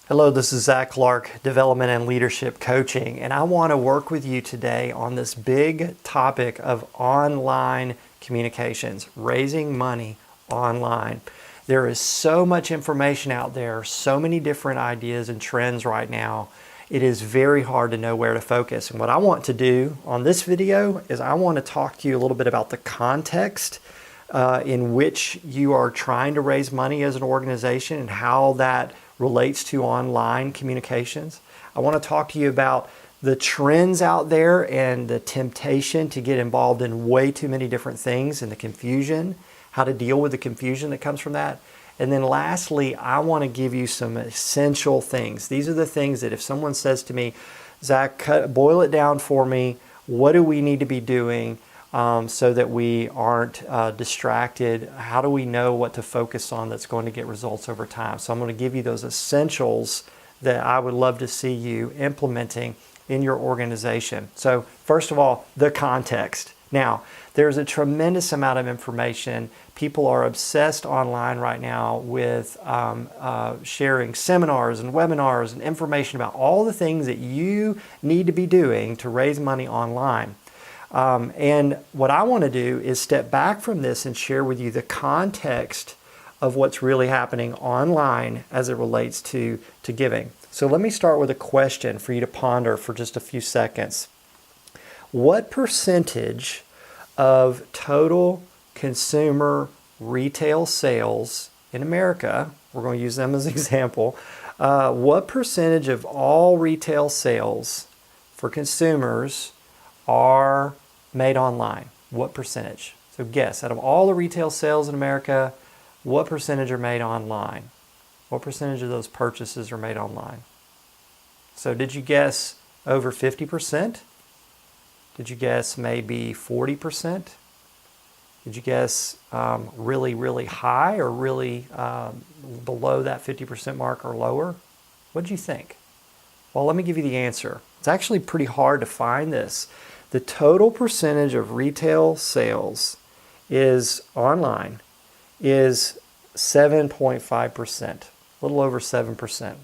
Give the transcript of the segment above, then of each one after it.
Hello, this is Zach Clark, Development and Leadership Coaching, and I want to work with you today on this big topic of online communications, raising money online. There is so much information out there, so many different ideas and trends right now. It is very hard to know where to focus. And what I want to do on this video is I want to talk to you a little bit about the context in which you are trying to raise money as an organization and how that relates to online communications. I want to talk to you about the trends out there and the temptation to get involved in way too many different things and the confusion, how to deal with the confusion that comes from that. And then lastly, I want to give you some essential things. These are the things that if someone says to me, Zach, boil it down for me, what do we need to be doing so that we aren't distracted? How do we know what to focus on that's going to get results over time? So I'm going to give you those essentials that I would love to see you implementing in your organization. So first of all, the context. Now, there's a tremendous amount of information. People are obsessed online right now with sharing seminars and webinars and information about all the things that you need to be doing to raise money online. And what I want to do is step back from this and share with you the context of what's really happening online as it relates to giving. So let me start with a question for you to ponder for just a few seconds. What percentage of total consumer retail sales in America, we're going to use them as an example, what percentage of all retail sales for consumers are made online? What percentage? So guess, out of all the retail sales in America, what percentage are made online? What percentage of those purchases are made online? So did you guess over 50%? Did you guess maybe 40%? Did you guess really, really high or really below that 50% mark or lower? What did you think? Well, let me give you the answer. It's actually pretty hard to find this. The total percentage of retail sales is online is 7.5%, a little over 7%.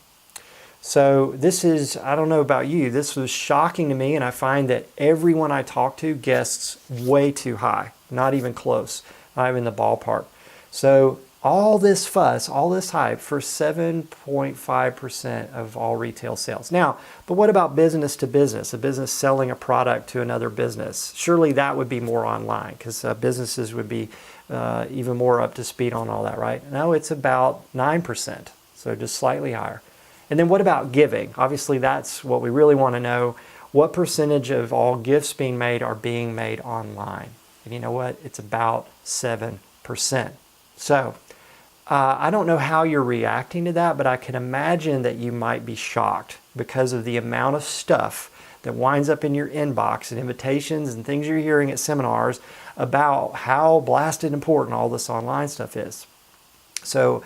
So this is, I don't know about you, this was shocking to me, and I find that everyone I talk to guesses way too high, not even close, not even in the ballpark. So all this fuss, all this hype for 7.5% of all retail sales. Now, but what about business to business, a business selling a product to another business? Surely that would be more online because businesses would be even more up to speed on all that, right? No, it's about 9%, so just slightly higher. And then what about giving? Obviously, that's what we really want to know. What percentage of all gifts being made are being made online? And you know what? It's about 7%. So I don't know how you're reacting to that, but I can imagine that you might be shocked because of the amount of stuff that winds up in your inbox and invitations and things you're hearing at seminars about how blasted important all this online stuff is. So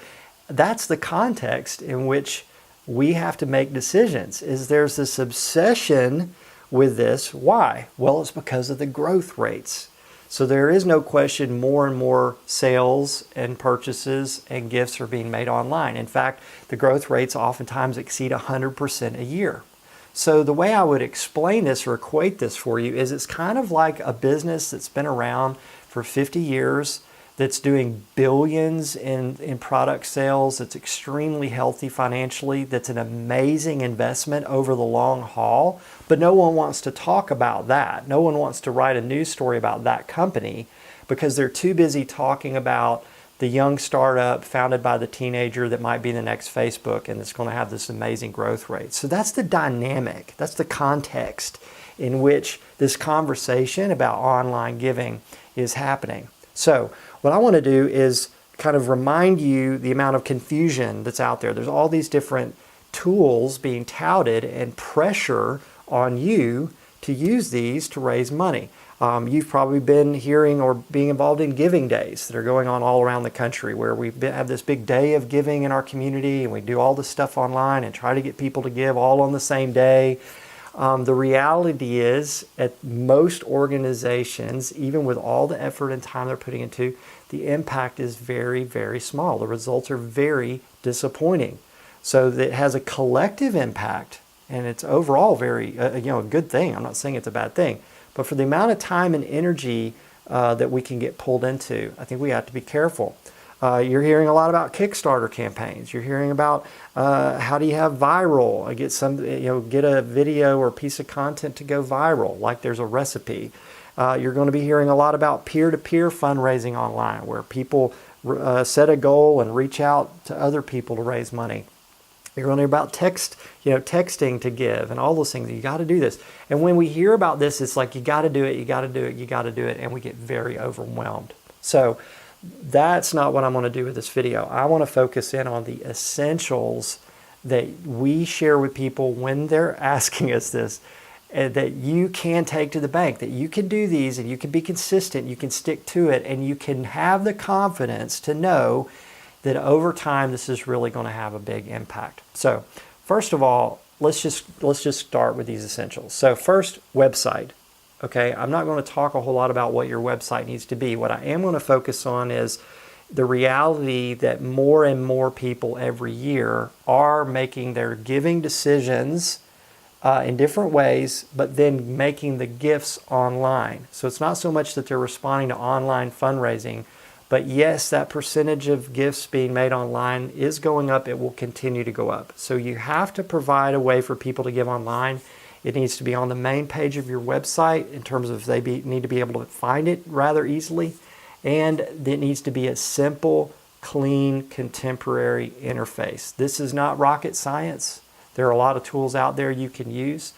that's the context in which we have to make decisions. Is there's this obsession with this. Why? Well, it's because of the growth rates. So there is no question more and more sales and purchases and gifts are being made online. In fact, the growth rates oftentimes exceed 100% a year. So the way I would explain this or equate this for you is it's kind of like a business that's been around for 50 years that's doing billions in product sales, that's extremely healthy financially, that's an amazing investment over the long haul, but no one wants to talk about that. No one wants to write a news story about that company because they're too busy talking about the young startup founded by the teenager that might be the next Facebook and it's going to have this amazing growth rate. So that's the dynamic, that's the context in which this conversation about online giving is happening. So what I want to do is kind of remind you the amount of confusion that's out there. There's all these different tools being touted and pressure on you to use these to raise money. You've probably been hearing or being involved in giving days that are going on all around the country where we have this big day of giving in our community and we do all this stuff online and try to get people to give all on the same day. The reality is at most organizations, even with all the effort and time they're putting into, the impact is very, very small. The results are very disappointing. So that it has a collective impact, and it's overall very, a good thing. I'm not saying it's a bad thing, but for the amount of time and energy that we can get pulled into, I think we have to be careful. You're hearing a lot about Kickstarter campaigns. You're hearing about how do you have viral? Get a video or piece of content to go viral, like there's a recipe. You're going to be hearing a lot about peer-to-peer fundraising online, where people set a goal and reach out to other people to raise money. You're going to hear about texting to give and all those things. You got to do this. And when we hear about this, it's like, you got to do it, you got to do it, you got to do it. And we get very overwhelmed. So that's not what I'm going to do with this video. I want to focus in on the essentials that we share with people when they're asking us this, that you can take to the bank, that you can do these and you can be consistent, you can stick to it, and you can have the confidence to know that over time this is really going to have a big impact. So first of all, let's just start with these essentials. So first, website. Okay, I'm not going to talk a whole lot about what your website needs to be. What I am going to focus on is the reality that more and more people every year are making their giving decisions in different ways, but then making the gifts online. So it's not so much that they're responding to online fundraising, but yes, that percentage of gifts being made online is going up. It will continue to go up. So you have to provide a way for people to give online. It needs to be on the main page of your website in terms of need to be able to find it rather easily. And it needs to be a simple, clean, contemporary interface. This is not rocket science. There are a lot of tools out there you can use.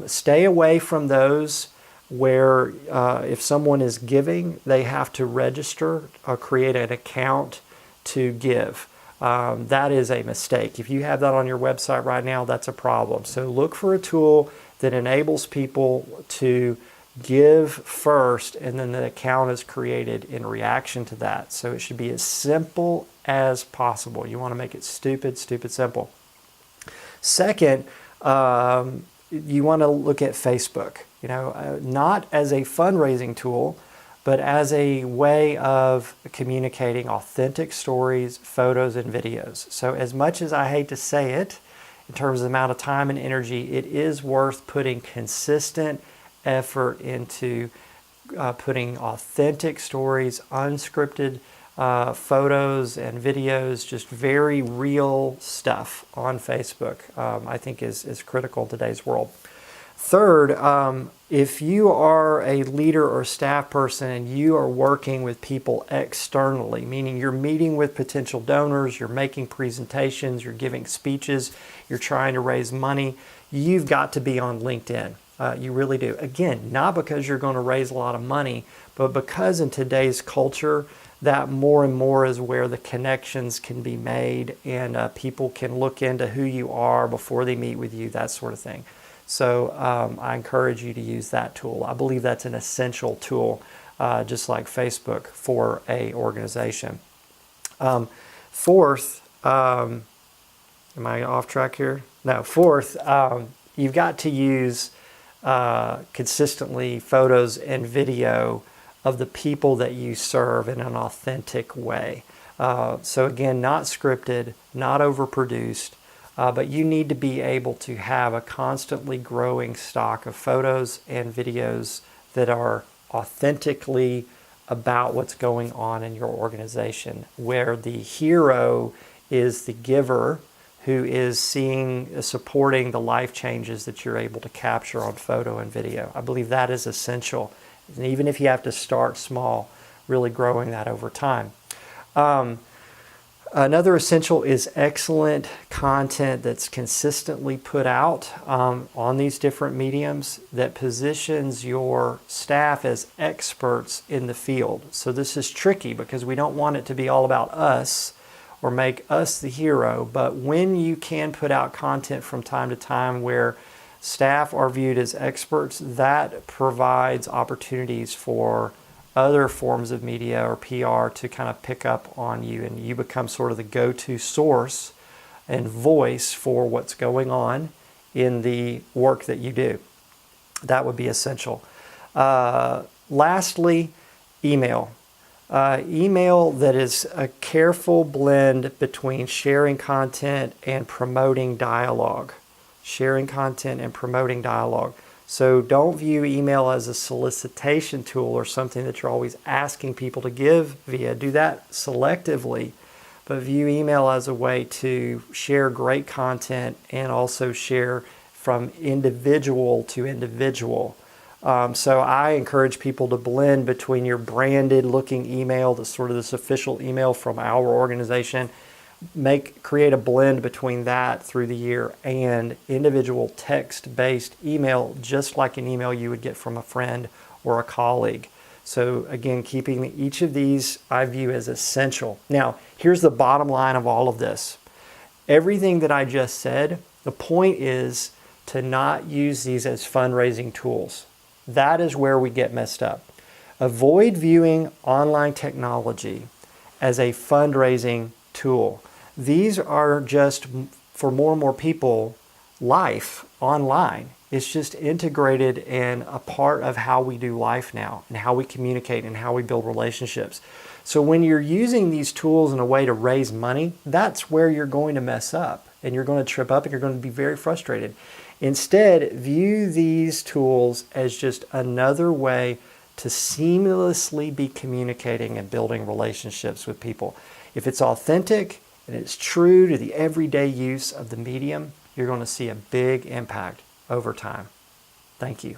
Stay away from those where if someone is giving, they have to register or create an account to give. That is a mistake. If you have that on your website right now, that's a problem. So look for a tool that enables people to give first, and then the account is created in reaction to that. So it should be as simple as possible. You want to make it stupid simple. Second, you want to look at Facebook. Not as a fundraising tool, but as a way of communicating authentic stories, photos, and videos. So as much as I hate to say it, in terms of the amount of time and energy, it is worth putting consistent effort into putting authentic stories, unscripted photos and videos, just very real stuff on Facebook, I think is critical in today's world. Third, if you are a leader or staff person and you are working with people externally, meaning you're meeting with potential donors, you're making presentations, you're giving speeches, you're trying to raise money, you've got to be on LinkedIn. You really do. Again, not because you're going to raise a lot of money, but because in today's culture, that more and more is where the connections can be made, and people can look into who you are before they meet with you, that sort of thing. So I encourage you to use that tool. I believe that's an essential tool, just like Facebook, for a organization. Fourth, am I off track here? No, fourth, you've got to use consistently photos and video of the people that you serve in an authentic way. So again, not scripted, not overproduced, but you need to be able to have a constantly growing stock of photos and videos that are authentically about what's going on in your organization, where the hero is the giver who is supporting the life changes that you're able to capture on photo and video. I believe that is essential. And even if you have to start small, really growing that over time. Another essential is excellent content that's consistently put out on these different mediums that positions your staff as experts in the field. So this is tricky because we don't want it to be all about us or make us the hero, but when you can put out content from time to time where staff are viewed as experts, that provides opportunities for other forms of media or PR to kind of pick up on you, and you become sort of the go-to source and voice for what's going on in the work that you do. That would be essential. Lastly, email. Email that is a careful blend between sharing content and promoting dialogue. Sharing content and promoting dialogue. So don't view email as a solicitation tool or something that you're always asking people to give via. Do that selectively, but view email as a way to share great content and also share from individual to individual. So I encourage people to blend between your branded looking email, the sort of this official email from our organization, create a blend between that through the year and individual text-based email, just like an email you would get from a friend or a colleague. So again, keeping each of these I view as essential. Now, here's the bottom line of all of this. Everything that I just said, the point is to not use these as fundraising tools. That is where we get messed up. Avoid viewing online technology as a fundraising tool. These are just, for more and more people, life online. It's just integrated and a part of how we do life now and how we communicate and how we build relationships. So when you're using these tools in a way to raise money, that's where you're going to mess up and you're going to trip up and you're going to be very frustrated. Instead, view these tools as just another way to seamlessly be communicating and building relationships with people. If it's authentic and it's true to the everyday use of the medium, you're going to see a big impact over time. Thank you.